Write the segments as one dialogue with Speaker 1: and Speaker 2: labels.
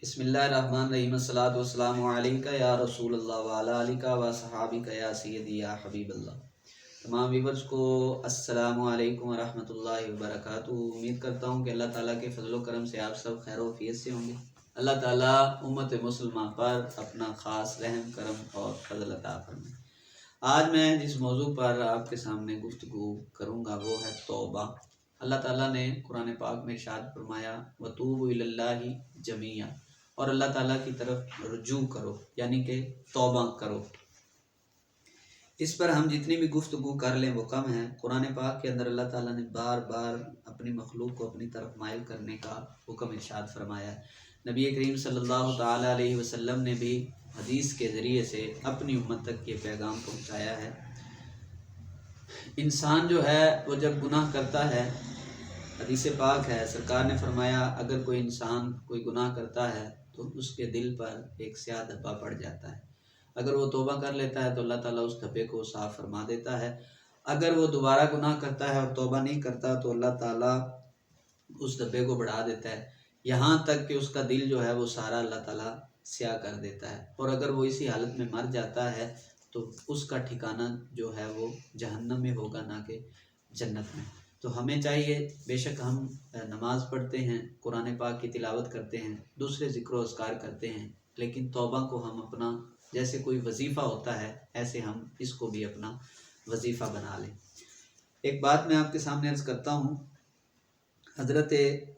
Speaker 1: بسم اللہ الرحمن الرحیم الصلاۃ والسلام علیکہ یا رسول اللہ وعلی آلکہ و صحابکہ یا سیدی یا حبیب اللہ۔ تمام ویورز کو السلام علیکم ورحمۃ اللہ وبرکاتہ۔ امید کرتا ہوں کہ اللہ تعالیٰ کے فضل و کرم سے آپ سب خیر و عافیت سے ہوں گے۔ اللہ تعالیٰ امت مسلمہ پر اپنا خاص رحم کرم اور فضل عطا فرمائے۔ آج میں جس موضوع پر آپ کے سامنے گفتگو کروں گا وہ ہے توبہ۔ اللہ تعالیٰ نے قرآن پاک میں ارشاد فرمایا وَتُوبُوا إِلَى اللَّهِ جَمِيعًا، اور اللہ تعالیٰ کی طرف رجوع کرو، یعنی کہ توبہ کرو۔ اس پر ہم جتنی بھی گفتگو کر لیں وہ کم ہے۔ قرآن پاک کے اندر اللہ تعالیٰ نے بار بار اپنی مخلوق کو اپنی طرف مائل کرنے کا حکم ارشاد فرمایا ہے۔ نبی کریم صلی اللہ تعالیٰ علیہ وسلم نے بھی حدیث کے ذریعے سے اپنی امت تک یہ پیغام پہنچایا ہے۔ انسان جو ہے وہ جب گناہ کرتا ہے، حدیث پاک ہے، سرکار نے فرمایا اگر کوئی انسان کوئی گناہ کرتا ہے تو اس کے دل پر ایک سیاہ دھبا پڑ جاتا ہے۔ اگر وہ توبہ کر لیتا ہے تو اللہ تعالیٰ اس دھبے کو صاف فرما دیتا ہے۔ اگر وہ دوبارہ گناہ کرتا ہے اور توبہ نہیں کرتا تو اللہ تعالیٰ اس دھبے کو بڑھا دیتا ہے، یہاں تک کہ اس کا دل جو ہے وہ سارا اللہ تعالیٰ سیاہ کر دیتا ہے، اور اگر وہ اسی حالت میں مر جاتا ہے تو اس کا ٹھکانہ جو ہے وہ جہنم میں ہوگا، نہ کہ جنت میں۔ تو ہمیں چاہیے، بے شک ہم نماز پڑھتے ہیں، قرآن پاک کی تلاوت کرتے ہیں، دوسرے ذکر و اذکار کرتے ہیں، لیکن توبہ کو ہم اپنا جیسے کوئی وظیفہ ہوتا ہے ایسے ہم اس کو بھی اپنا وظیفہ بنا لیں۔ ایک بات میں آپ کے سامنے عرض کرتا ہوں، حضرت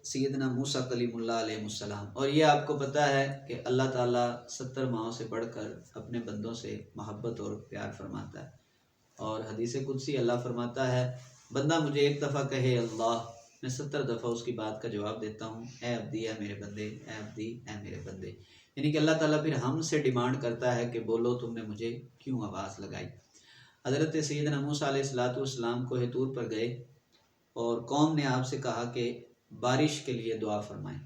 Speaker 1: سیدنا موسیٰ کلیم اللہ علیہ السلام، اور یہ آپ کو پتہ ہے کہ اللہ تعالیٰ 70 ماؤں سے بڑھ کر اپنے بندوں سے محبت اور پیار فرماتا ہے، اور حدیث قدسی اللہ فرماتا ہے بندہ مجھے ایک دفعہ کہے اللہ، میں 70 دفعہ اس کی بات کا جواب دیتا ہوں، اے عبدی اے میرے بندے، اے عبدی اے میرے بندے۔ یعنی کہ اللہ تعالیٰ پھر ہم سے ڈیمانڈ کرتا ہے کہ بولو تم نے مجھے کیوں آواز لگائی۔ حضرت سیدنا موسیٰ علیہ السلام کوہ طور پر گئے اور قوم نے آپ سے کہا کہ بارش کے لیے دعا فرمائیں۔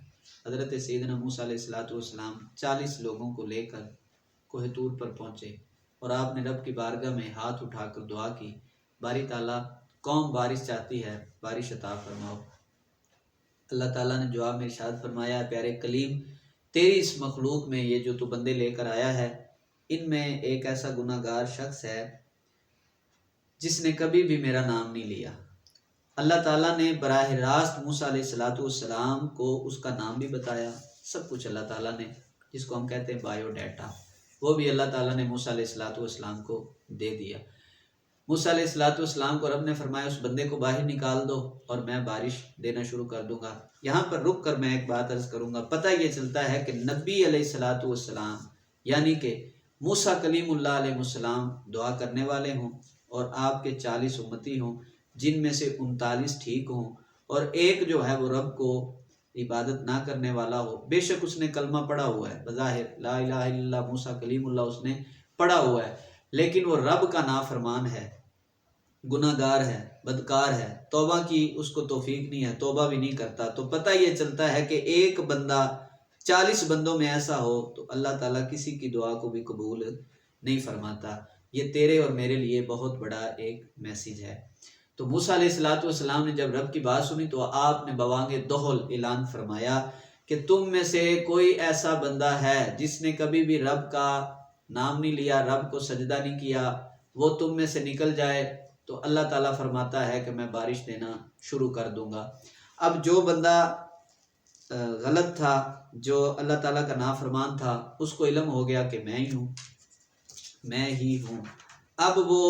Speaker 1: حضرت سیدنا موسیٰ علیہ السلام 40 لوگوں کو لے کر کوہ طور پر پہنچے اور آپ نے رب کی بارگاہ میں ہاتھ اٹھا کر دعا کی، باری تعالیٰ قوم بارش چاہتی ہے، بارش عطا فرماؤ۔ اللہ تعالیٰ نے جواب میں ارشاد فرمایا پیارے کلیم، تیری اس مخلوق میں یہ جو تو بندے لے کر آیا ہے، ان میں ایک ایسا گناہ گار شخص ہے جس نے کبھی بھی میرا نام نہیں لیا۔ اللہ تعالیٰ نے براہ راست موسیٰ علیہ السلام کو اس کا نام بھی بتایا، سب کچھ اللہ تعالیٰ نے، جس کو ہم کہتے ہیں بایو ڈیٹا، وہ بھی اللہ تعالیٰ نے موسیٰ علیہ السلام کو دے دیا۔ موسیٰ علیہ السلام کو رب نے فرمایا اس بندے کو باہر نکال دو اور میں بارش دینا شروع کر دوں گا۔ یہاں پر رک کر میں ایک بات عرض کروں گا۔ پتہ یہ چلتا ہے کہ نبی علیہ السلام یعنی کہ موسیٰ کلیم اللہ علیہ السلام دعا کرنے والے ہوں اور آپ کے 40 امتی ہوں، جن میں سے 39 ٹھیک ہوں اور ایک جو ہے وہ رب کو عبادت نہ کرنے والا ہو، بے شک اس نے کلمہ پڑھا ہوا ہے، بظاہر لا الہ الا اللہ موسیٰ کلیم اللہ اس نے پڑھا ہوا ہے، لیکن وہ رب کا نافرمان ہے، گناہ گار ہے، بدکار ہے، توبہ کی اس کو توفیق نہیں ہے، توبہ بھی نہیں کرتا، تو پتہ یہ چلتا ہے کہ ایک بندہ 40 بندوں میں ایسا ہو تو اللہ تعالیٰ کسی کی دعا کو بھی قبول نہیں فرماتا۔ یہ تیرے اور میرے لیے بہت بڑا ایک میسیج ہے۔ تو موسیٰ علیہ السلام نے جب رب کی بات سنی تو آپ نے بوانگ دہل اعلان فرمایا کہ تم میں سے کوئی ایسا بندہ ہے جس نے کبھی بھی رب کا نام نہیں لیا، رب کو سجدہ نہیں کیا، وہ تم میں سے نکل جائے تو اللہ تعالیٰ فرماتا ہے کہ میں بارش دینا شروع کر دوں گا۔ اب جو بندہ غلط تھا، جو اللہ تعالیٰ کا نافرمان تھا، اس کو علم ہو گیا کہ میں ہی ہوں۔ اب وہ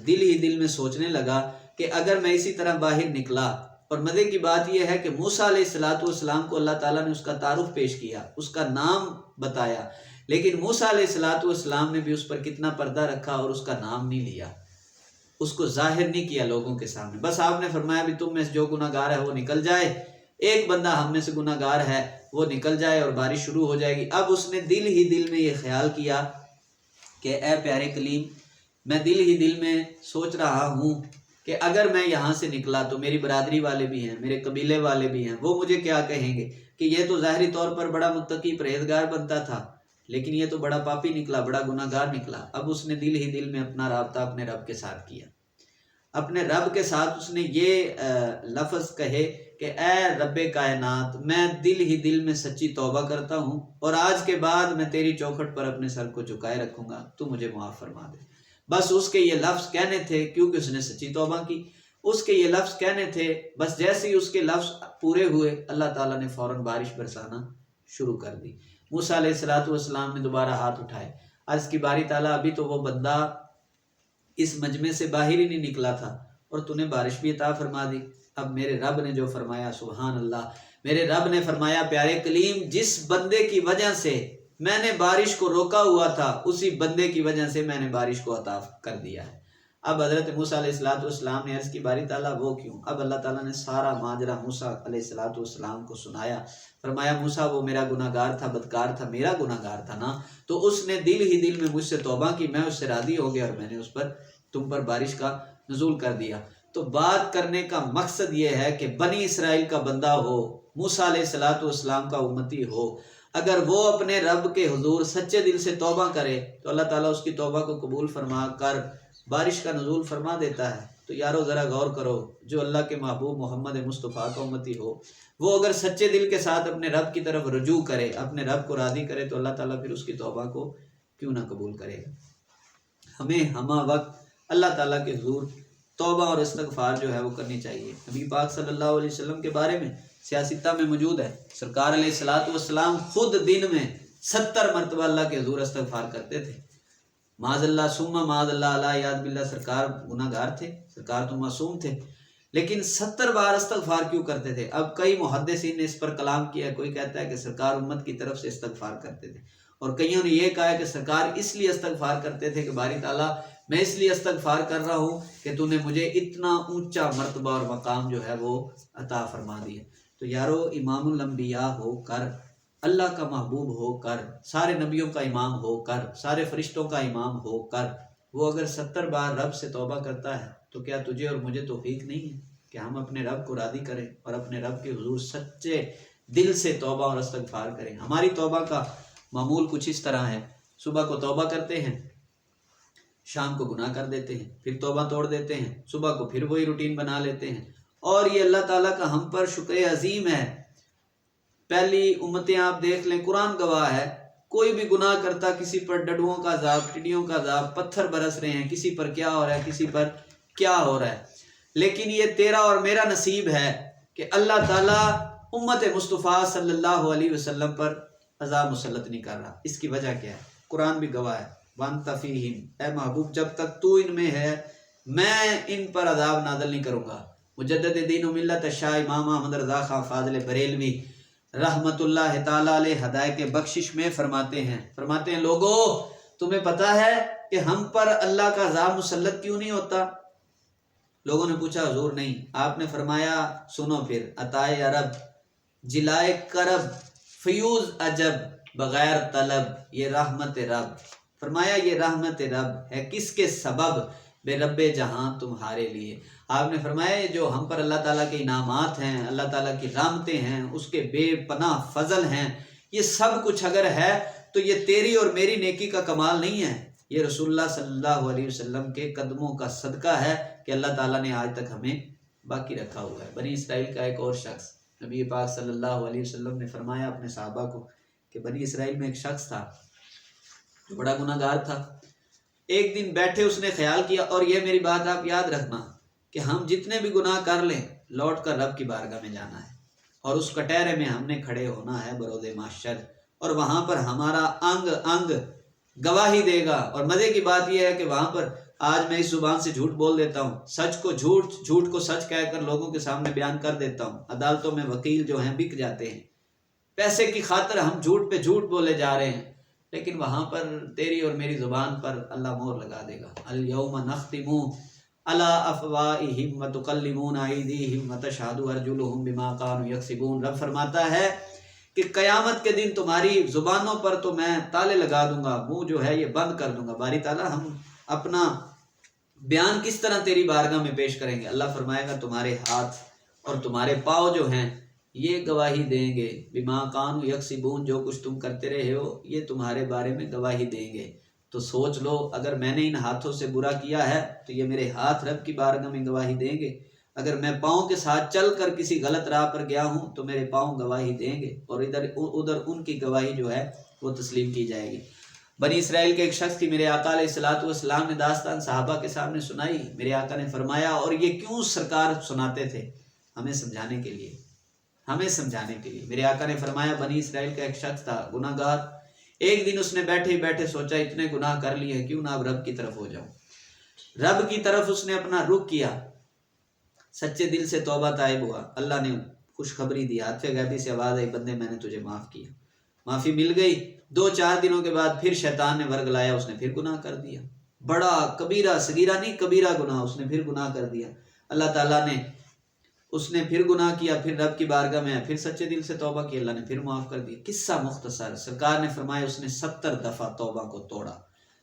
Speaker 1: دل ہی دل میں سوچنے لگا کہ اگر میں اسی طرح باہر نکلا، اور مزے کی بات یہ ہے کہ موسیٰ علیہ السلام کو اللہ تعالیٰ نے اس کا تعارف پیش کیا، اس کا نام بتایا، لیکن موسیٰ علیہ السلام نے بھی اس پر کتنا پردہ رکھا اور اس کا نام نہیں لیا، اس کو ظاہر نہیں کیا لوگوں کے سامنے۔ بس آپ نے فرمایا بھی تم میں سے جو گناہ گار ہے وہ نکل جائے، ایک بندہ ہم میں سے گناہ گار ہے وہ نکل جائے اور بارش شروع ہو جائے گی۔ اب اس نے دل ہی دل میں یہ خیال کیا کہ اے پیارے کلیم، میں دل ہی دل میں سوچ رہا ہوں کہ اگر میں یہاں سے نکلا تو میری برادری والے بھی ہیں، میرے قبیلے والے بھی ہیں، وہ مجھے کیا کہیں گے کہ یہ تو ظاہری طور پر بڑا متقی پرہیزگار بنتا تھا، لیکن یہ تو بڑا پاپی نکلا، بڑا گناہ گار نکلا۔ اب اس نے دل ہی دل میں اپنا رابطہ اپنے رب کے ساتھ کیا، اپنے رب کے ساتھ اس نے یہ لفظ کہے کہ اے رب کائنات، میں دل ہی دل میں سچی توبہ کرتا ہوں اور آج کے بعد میں تیری چوکھٹ پر اپنے سر کو جھکائے رکھوں گا، تو مجھے معاف فرما دے۔ بس اس کے یہ لفظ کہنے تھے، کیونکہ اس نے سچی توبہ کی، اس کے یہ لفظ کہنے تھے۔ بس جیسے ہی اس کے لفظ پورے ہوئے، اللہ تعالیٰ نے فوراً بارش برسانا شروع کر دی۔ موسیٰ علیہ السلام نے دوبارہ ہاتھ اٹھائے، عرض کی باری تعالیٰ ابھی تو وہ بندہ اس مجمع سے باہر ہی نہیں نکلا تھا اور تو نے بارش بھی عطا فرما دی۔ اب میرے رب نے جو فرمایا، سبحان اللہ، میرے رب نے فرمایا پیارے کلیم، جس بندے کی وجہ سے میں نے بارش کو روکا ہوا تھا، اسی بندے کی وجہ سے میں نے بارش کو عطا کر دیا ہے۔ اب حضرت موسیٰ علیہ السلام نے عرض کی باری تعالیٰ وہ کیوں؟ اب اللہ تعالیٰ نے سارا ماجرا موسیٰ علیہ السلام کو سنایا۔ فرمایا موسیٰ وہ میرا گناہ گار تھا، بدکار تھا، میرا گناہ گار تھا نا، تو اس نے دل ہی دل میں مجھ سے توبہ کی، میں اس سے راضی ہو گیا اور میں نے اس پر تم پر بارش کا نزول کر دیا۔ تو بات کرنے کا مقصد یہ ہے کہ بنی اسرائیل کا بندہ ہو، موسیٰ علیہ السلام کا امتی ہو، اگر وہ اپنے رب کے حضور سچے دل سے توبہ کرے تو اللہ تعالیٰ اس کی توبہ کو قبول فرما کر بارش کا نزول فرما دیتا ہے۔ تو یارو ذرا غور کرو، جو اللہ کے محبوب محمد مصطفیٰ کا امتی ہو، وہ اگر سچے دل کے ساتھ اپنے رب کی طرف رجوع کرے، اپنے رب کو راضی کرے، تو اللہ تعالیٰ پھر اس کی توبہ کو کیوں نہ قبول کرے گا۔ ہمیں ہمہ وقت اللہ تعالیٰ کے حضور توبہ اور استغفار جو ہے وہ کرنی چاہیے۔ نبی پاک صلی اللہ علیہ وسلم کے بارے میں سیاستہ میں موجود ہے، سرکار علیہ السلام خود دن میں 70 مرتبہ اللہ کے حضور استغفار کرتے تھے۔ معاذ اللہ ثم معاذ اللہ علیہ یاد باللہ، سرکار گناہ گار تھے، سرکار تو معصوم تھے، لیکن 70 بار استغفار کیوں کرتے تھے؟ اب کئی محدثین نے اس پر کلام کیا ہے، کوئی کہتا ہے کہ سرکار امت کی طرف سے استغفار کرتے تھے، اور کئیوں نے یہ کہا ہے کہ سرکار اس لیے استغفار کرتے تھے کہ باری تعالیٰ میں اس لیے استغفار کر رہا ہوں کہ تو نے مجھے اتنا اونچا مرتبہ اور مقام جو ہے وہ عطا فرما دیا۔ تو یارو امام الانبیاء ہو کر، اللہ کا محبوب ہو کر، سارے نبیوں کا امام ہو کر، سارے فرشتوں کا امام ہو کر، وہ اگر 70 بار رب سے توبہ کرتا ہے تو کیا تجھے اور مجھے توفیق نہیں ہے کہ ہم اپنے رب کو راضی کریں اور اپنے رب کے حضور سچے دل سے توبہ اور استغفار کریں؟ ہماری توبہ کا معمول کچھ اس طرح ہے، صبح کو توبہ کرتے ہیں، شام کو گناہ کر دیتے ہیں، پھر توبہ توڑ دیتے ہیں، صبح کو پھر وہی روٹین بنا لیتے ہیں، اور یہ اللہ تعالیٰ کا ہم پر شکر عظیم ہے۔ پہلی امتیں آپ دیکھ لیں، قرآن گواہ ہے، کوئی بھی گناہ کرتا، کسی پر ڈڈوؤں کا عذاب، ٹڈیوں کا عذاب، پتھر برس رہے ہیں، کسی پر کیا ہو رہا ہے، کسی پر کیا ہو رہا ہے، لیکن یہ تیرا اور میرا نصیب ہے کہ اللہ تعالیٰ امت مصطفیٰ صلی اللہ علیہ وسلم پر عذاب مسلط نہیں کر رہا۔ اس کی وجہ کیا ہے؟ قرآن بھی گواہ ہے، وَأَنْتَ فِيهِمْ، اے محبوب جب تک تو ان میں ہے میں ان پر عذاب نازل نہیں کروں گا۔ مجدد دین و ملت شاہ امام احمد رضا خان فاضل بریلوی رحمت اللہ تعالیٰ علیہ ہدایت بخشش میں فرماتے ہیں لوگو تمہیں پتہ ہے کہ ہم پر اللہ کا عذاب مسلط کیوں نہیں ہوتا؟ لوگوں نے پوچھا حضور نہیں۔ آپ نے فرمایا سنو پھر، عطائے عرب، جلائے کرب، فیوز عجب، بغیر طلب، یہ رحمت رب۔ فرمایا یہ رحمت رب ہے کس کے سبب؟ بے رب جہاں تمہارے لیے۔ آپ نے فرمایا جو ہم پر اللہ تعالیٰ کے انعامات ہیں، اللہ تعالیٰ کی رحمتیں ہیں، اس کے بے پناہ فضل ہیں، یہ سب کچھ اگر ہے تو یہ تیری اور میری نیکی کا کمال نہیں ہے، یہ رسول اللہ صلی اللہ علیہ وسلم کے قدموں کا صدقہ ہے کہ اللہ تعالیٰ نے آج تک ہمیں باقی رکھا ہوا ہے۔ بنی اسرائیل کا ایک اور شخص، نبی پاک صلی اللہ علیہ وسلم نے فرمایا اپنے صحابہ کو کہ بنی اسرائیل میں ایک شخص تھا جو بڑا گناہ گار تھا۔ ایک دن بیٹھے اس نے خیال کیا، اور یہ میری بات آپ یاد رکھنا کہ ہم جتنے بھی گناہ کر لیں لوٹ کر رب کی بارگاہ میں جانا ہے، اور اس کٹہرے میں ہم نے کھڑے ہونا ہے برود محشر، اور وہاں پر ہمارا انگ انگ گواہی دے گا۔ اور مزے کی بات یہ ہے کہ وہاں پر آج میں اس زبان سے جھوٹ بول دیتا ہوں، سچ کو جھوٹ، جھوٹ کو سچ کہہ کر لوگوں کے سامنے بیان کر دیتا ہوں۔ عدالتوں میں وکیل جو ہیں بک جاتے ہیں، پیسے کی خاطر ہم جھوٹ پہ جھوٹ بولے جا رہے ہیں، لیکن وہاں پر تیری اور میری زبان پر اللہ مہر لگا دے گا۔ الیوم نختم علی افواہہم وتکلمنا ایدیہم وتشہد ارجلہم بما کانوا یکسبون۔ رب فرماتا ہے کہ قیامت کے دن تمہاری زبانوں پر تو میں تالے لگا دوں گا، منہ جو ہے یہ بند کر دوں گا۔ باری تعالیٰ ہم اپنا بیان کس طرح تیری بارگاہ میں پیش کریں گے؟ اللہ فرمائے گا تمہارے ہاتھ اور تمہارے پاؤں جو ہیں یہ گواہی دیں گے، بما کانوا یکسبون، جو کچھ تم کرتے رہے ہو یہ تمہارے بارے میں گواہی دیں گے۔ تو سوچ لو، اگر میں نے ان ہاتھوں سے برا کیا ہے تو یہ میرے ہاتھ رب کی بارگاہ میں گواہی دیں گے، اگر میں پاؤں کے ساتھ چل کر کسی غلط راہ پر گیا ہوں تو میرے پاؤں گواہی دیں گے، اور ادھر ان کی گواہی جو ہے وہ تسلیم کی جائے گی۔ بنی اسرائیل کے ایک شخص کی میرے آقا علیہ السلام نے داستان صحابہ کے سامنے سنائی۔ میرے آقا نے فرمایا، اور یہ کیوں سرکار سناتے تھے؟ ہمیں سمجھانے کے لیے، ہمیں سمجھانے کے لیے۔ میرے آقا نے فرمایا، بنی اسرائیل کا ایک شخص تھا گناہ گار۔ ایک دن اس نے بیٹھے ہی بیٹھے سوچا اتنے گناہ کر لیے ہیں، کیوں نہ اب رب کی طرف ہو جاؤں۔ رب کی طرف اس نے اپنا رخ کیا، سچے دل سے توبہ طائب ہوا۔ اللہ نے خوشخبری دی، ہاتھ غیبی سے آواز آئی، بندے میں نے تجھے معاف کیا۔ معافی مل گئی۔ 2-4 دنوں کے بعد پھر شیطان نے ورگلایا، اس نے پھر گناہ کر دیا، بڑا کبیرہ، صغیرہ نہیں کبیرہ گناہ، اس نے پھر گناہ کر دیا۔ اللہ تعالیٰ نے اس نے پھر گناہ کیا، پھر رب کی بارگاہ میں پھر سچے دل سے توبہ کی، اللہ نے پھر معاف کر دیا۔ قصہ مختصر، سرکار نے فرمایا اس نے 70 دفعہ توبہ کو توڑا،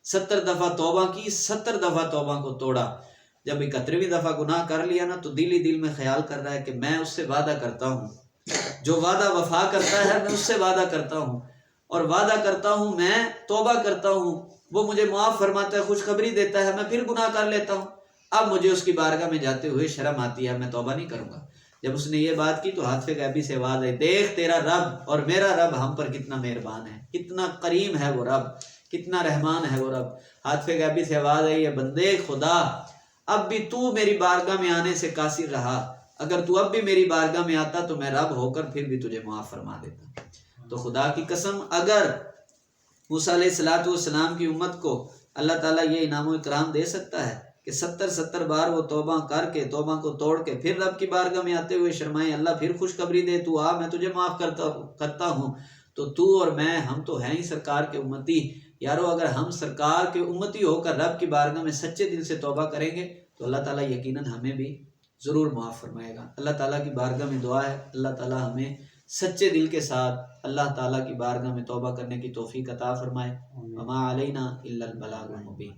Speaker 1: 70 دفعہ توبہ کی، 70 دفعہ توبہ کو توڑا۔ جب 71ویں دفعہ گناہ کر لیا نا، تو دل ہی دل میں خیال کر رہا ہے کہ میں اس سے وعدہ کرتا ہوں، جو وعدہ وفا کرتا ہے میں اس سے وعدہ کرتا ہوں، اور وعدہ کرتا ہوں، میں توبہ کرتا ہوں، وہ مجھے معاف فرماتا ہے، خوشخبری دیتا ہے، میں پھر گناہ کر لیتا ہوں۔ اب مجھے اس کی بارگاہ میں جاتے ہوئے شرم آتی ہے، میں توبہ نہیں کروں گا۔ جب اس نے یہ بات کی تو ہاتھ غیبی سے آواز آئی، دیکھ تیرا رب اور میرا رب ہم پر کتنا مہربان ہے، کتنا کریم ہے وہ رب، کتنا رحمان ہے وہ رب۔ ہاتھ غیبی سے آواز آئی، بندے خدا، اب بھی تو میری بارگاہ میں آنے سے قاصر رہا، اگر تو اب بھی میری بارگاہ میں آتا تو میں رب ہو کر پھر بھی تجھے معاف فرما دیتا۔ تو خدا کی قسم، اگر موسیٰ علیہ السلام کی امت کو اللہ تعالیٰ یہ انعام و اکرام دے سکتا ہے کہ 70 بار وہ توبہ کر کے، توبہ کو توڑ کے پھر رب کی بارگاہ میں آتے ہوئے شرمائے، اللہ پھر خوشخبری دے، تو آ میں تجھے معاف کرتا ہوں، تو اور میں، ہم تو ہیں ہی سرکار کے امتی۔ یارو، اگر ہم سرکار کے امتی ہو کر رب کی بارگاہ میں سچے دل سے توبہ کریں گے تو اللہ تعالیٰ یقیناً ہمیں بھی ضرور معاف فرمائے گا۔ اللہ تعالیٰ کی بارگاہ میں دعا ہے، اللہ تعالیٰ ہمیں سچے دل کے ساتھ اللہ تعالیٰ کی بارگاہ میں توبہ کرنے کی توفیق عطا فرمائے۔ وما علینا الا البلاغ المبین۔